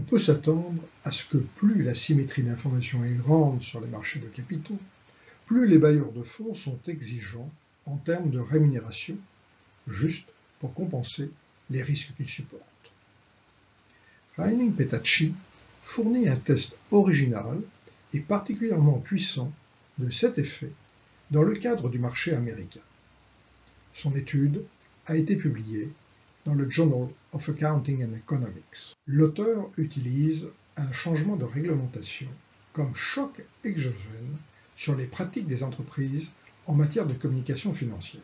peut s'attendre à ce que plus la symétrie d'information est grande sur les marchés de capitaux, plus les bailleurs de fonds sont exigeants en termes de rémunération, juste pour compenser les risques qu'ils supportent. Reining-Petacci fournit un test original et particulièrement puissant de cet effet dans le cadre du marché américain. Son étude a été publiée dans le Journal of Accounting and Economics. L'auteur utilise un changement de réglementation comme choc exogène sur les pratiques des entreprises en matière de communication financière.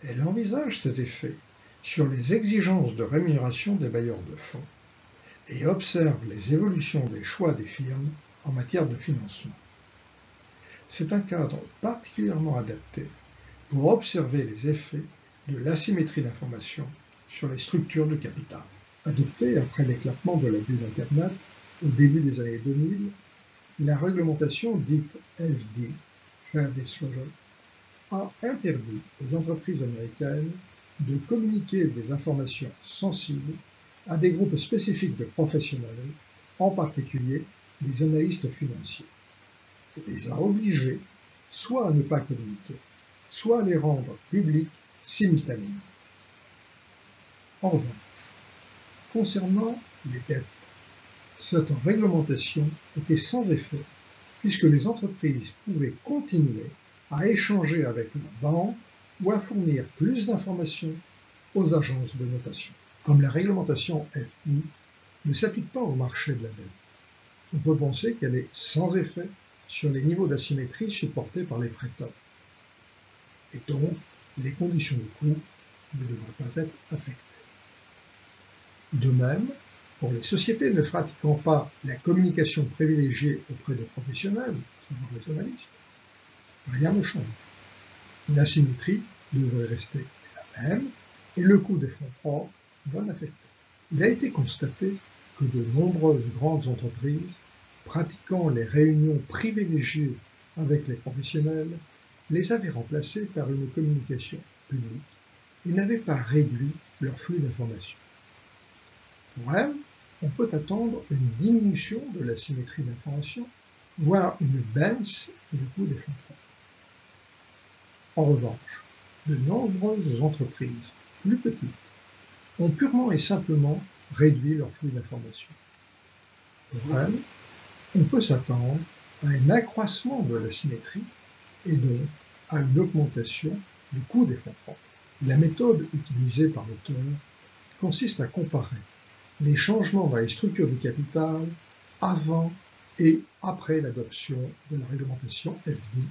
Elle envisage ces effets sur les exigences de rémunération des bailleurs de fonds et observe les évolutions des choix des firmes en matière de financement. C'est un cadre particulièrement adapté pour observer les effets de l'asymétrie d'information sur les structures de capital. Adoptée après l'éclatement de la bulle Internet au début des années 2000, la réglementation dite FD, Fair Disclosure, a interdit aux entreprises américaines de communiquer des informations sensibles à des groupes spécifiques de professionnels, en particulier des analystes financiers. Elle les a obligés soit à ne pas communiquer, soit à les rendre publics simultanément. En revanche, concernant les dettes, cette réglementation était sans effet puisque les entreprises pouvaient continuer à échanger avec leurs banques ou à fournir plus d'informations aux agences de notation. Comme la réglementation FI ne s'applique pas au marché de la dette, on peut penser qu'elle est sans effet sur les niveaux d'asymétrie supportés par les prêteurs. Et donc, les conditions de coût ne devraient pas être affectées. De même, pour les sociétés ne pratiquant pas la communication privilégiée auprès des professionnels, c'est-à-dire les analystes, rien ne change. L'asymétrie devrait rester la même et le coût des fonds propres non affecté. Il a été constaté que de nombreuses grandes entreprises pratiquant les réunions privilégiées avec les professionnels les avaient remplacées par une communication publique et n'avaient pas réduit leur flux d'informations. Pour elles, on peut attendre une diminution de la symétrie d'information, voire une baisse du coût des fonds propres. En revanche, de nombreuses entreprises plus petites ont purement et simplement réduit leur flux d'informations. Pour elles, on peut s'attendre à un accroissement de la symétrie et donc à une augmentation du coût des fonds propres. La méthode utilisée par l'auteur consiste à comparer les changements dans les structures du capital avant et après l'adoption de la réglementation FD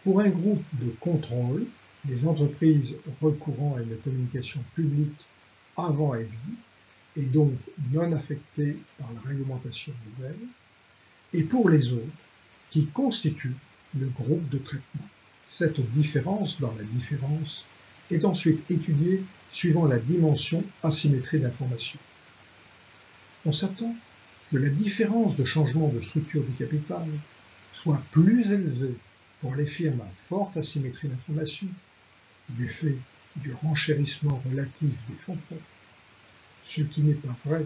pour un groupe de contrôle des entreprises recourant à une communication publique avant FD et donc non affectées par la réglementation nouvelle, et pour les autres qui constituent le groupe de traitement. Cette différence dans la différence est ensuite étudiée suivant la dimension asymétrie d'information. On s'attend que la différence de changement de structure du capital soit plus élevée pour les firmes à forte asymétrie d'information, du fait du renchérissement relatif des fonds propres, ce qui n'est pas vrai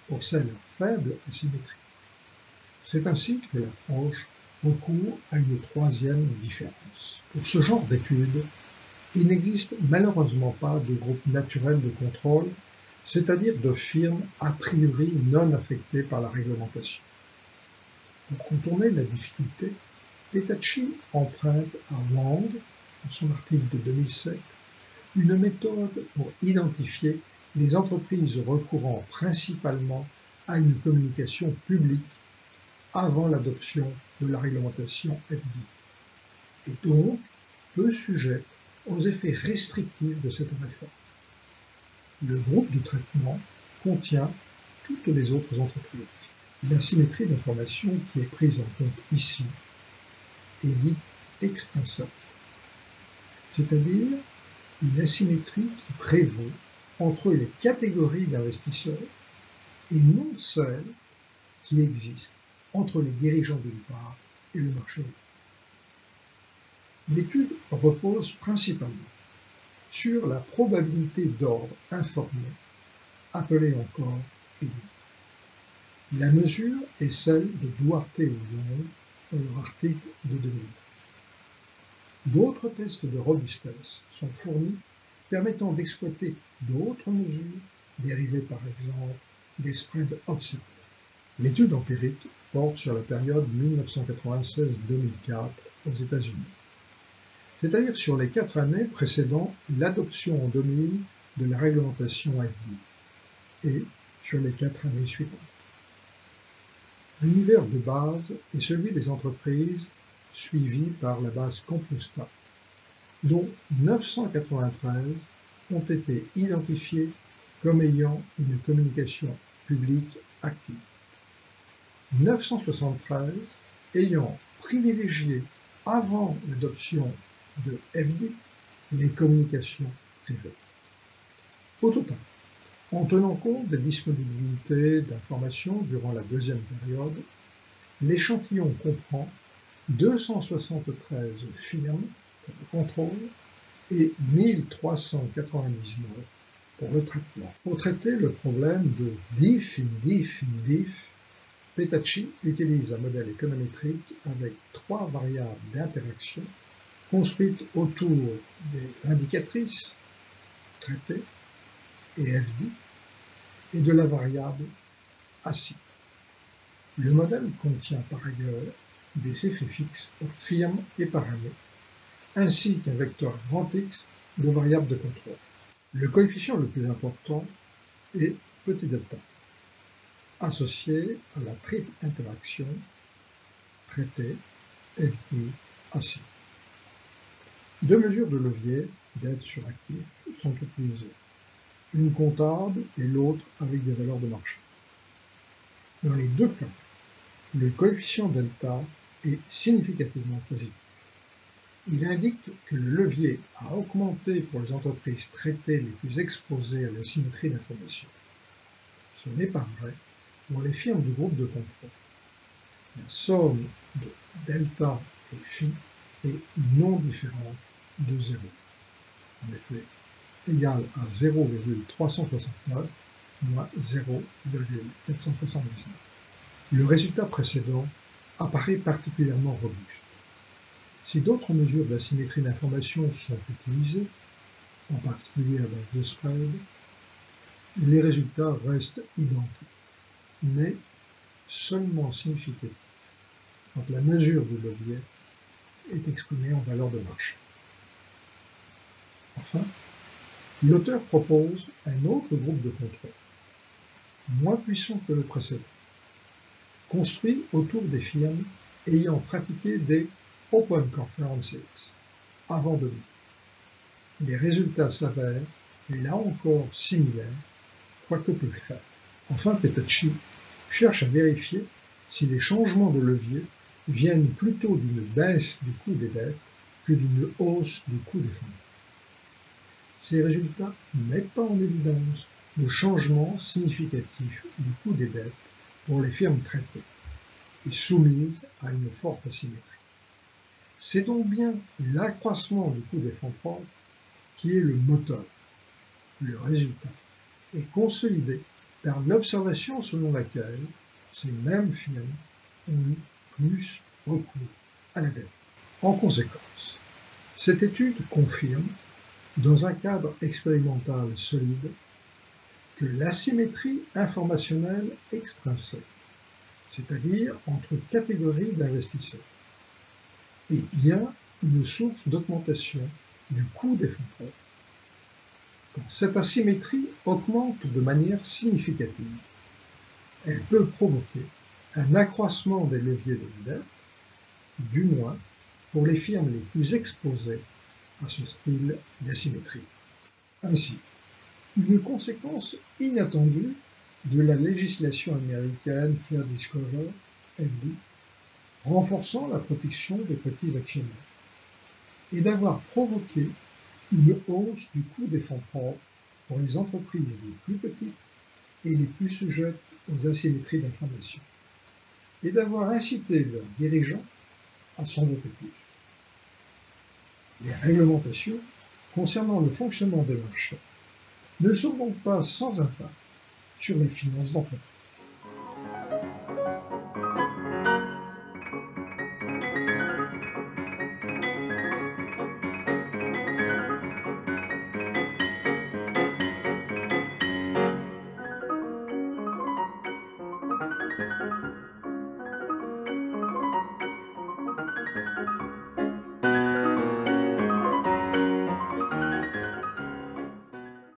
pour celles à faible asymétrie. C'est ainsi que l'approche recourt à une troisième différence. Pour ce genre d'études, il n'existe malheureusement pas de groupe naturel de contrôle, c'est-à-dire de firmes a priori non affectées par la réglementation. Pour contourner la difficulté, Petacci emprunte à Wang, dans son article de 2007, une méthode pour identifier les entreprises recourant principalement à une communication publique avant l'adoption de la réglementation FD, et donc peu sujet aux effets restrictifs de cette réforme. Le groupe de traitement contient toutes les autres entreprises. L'asymétrie d'information qui est prise en compte ici est dite extrinsèque, c'est-à-dire une asymétrie qui prévaut entre les catégories d'investisseurs et non celle qui existe entre les dirigeants d'une part et le marché. L'étude repose principalement sur la probabilité d'ordre informé, appelée encore film. La mesure est celle de Duarte et Young dans leur article de 2000. D'autres tests de robustesse sont fournis permettant d'exploiter d'autres mesures dérivées par exemple des spreads observés. L'étude empirique porte sur la période 1996-2004 aux États-Unis, c'est-à-dire sur les 4 années précédant l'adoption en 2000 de la réglementation FD et sur les 4 années suivantes. L'univers de base est celui des entreprises suivies par la base Compusta, dont 993 ont été identifiées comme ayant une communication publique active. 973 ayant privilégié avant l'adoption de FD les communications privées. Au total, en tenant compte des disponibilités d'informations durant la deuxième période, l'échantillon comprend 273 firmes pour le contrôle et 1399 pour le traitement. Pour traiter le problème de diff in diff in diff, Petacci utilise un modèle économétrique avec 3 variables d'interaction construites autour des indicatrices traitées et FD et de la variable ACI. Le modèle contient par ailleurs des effets fixes pour firmes et par année, ainsi qu'un vecteur grand X de variables de contrôle. Le coefficient le plus important est petit delta, associé à la triple interaction traitée FD ACI. 2 mesures de levier d'aide sur actif sont utilisées, une comptable et l'autre avec des valeurs de marché. Dans les 2 cas, le coefficient delta est significativement positif. Il indique que le levier a augmenté pour les entreprises traitées les plus exposées à l'asymétrie d'information. Ce n'est pas vrai pour les firmes du groupe de contrôle. La somme de delta et phi est non différente de 0. En effet, égale à 0,369 moins 0,479. Le résultat précédent apparaît particulièrement robuste. Si d'autres mesures d'asymétrie d'information sont utilisées, en particulier avec le spread, les résultats restent identiques, mais seulement significatifs quand la mesure du levier est exprimée en valeur de marché. Enfin, l'auteur propose un autre groupe de contrôle, moins puissant que le précédent, construit autour des firmes ayant pratiqué des Open Conferences avant 2000. Les résultats s'avèrent, là encore, similaires, quoique plus faibles. Enfin, Petacci cherche à vérifier si les changements de levier viennent plutôt d'une baisse du coût des dettes que d'une hausse du coût des fonds. Ces résultats ne mettent pas en évidence le changement significatif du coût des dettes pour les firmes traitées et soumises à une forte asymétrie. C'est donc bien l'accroissement du coût des fonds propres qui est le moteur. Le résultat est consolidé par l'observation selon laquelle ces mêmes firmes ont eu plus recours à la dette. En conséquence, cette étude confirme, dans un cadre expérimental solide, que l'asymétrie informationnelle extrinsèque, c'est-à-dire entre catégories d'investisseurs, est bien une source d'augmentation du coût des fonds propres. Quand cette asymétrie augmente de manière significative, elle peut provoquer un accroissement des leviers de dette, du moins pour les firmes les plus exposées à ce style d'asymétrie. Ainsi, une conséquence inattendue de la législation américaine Fair Disclosure, FD, renforçant la protection des petits actionnaires, est d'avoir provoqué une hausse du coût des fonds propres pour les entreprises les plus petites et les plus sujettes aux asymétries d'information, et d'avoir incité leurs dirigeants à s'en doter plus. Les réglementations concernant le fonctionnement des marchés ne sont donc pas sans impact sur les finances d'entreprise.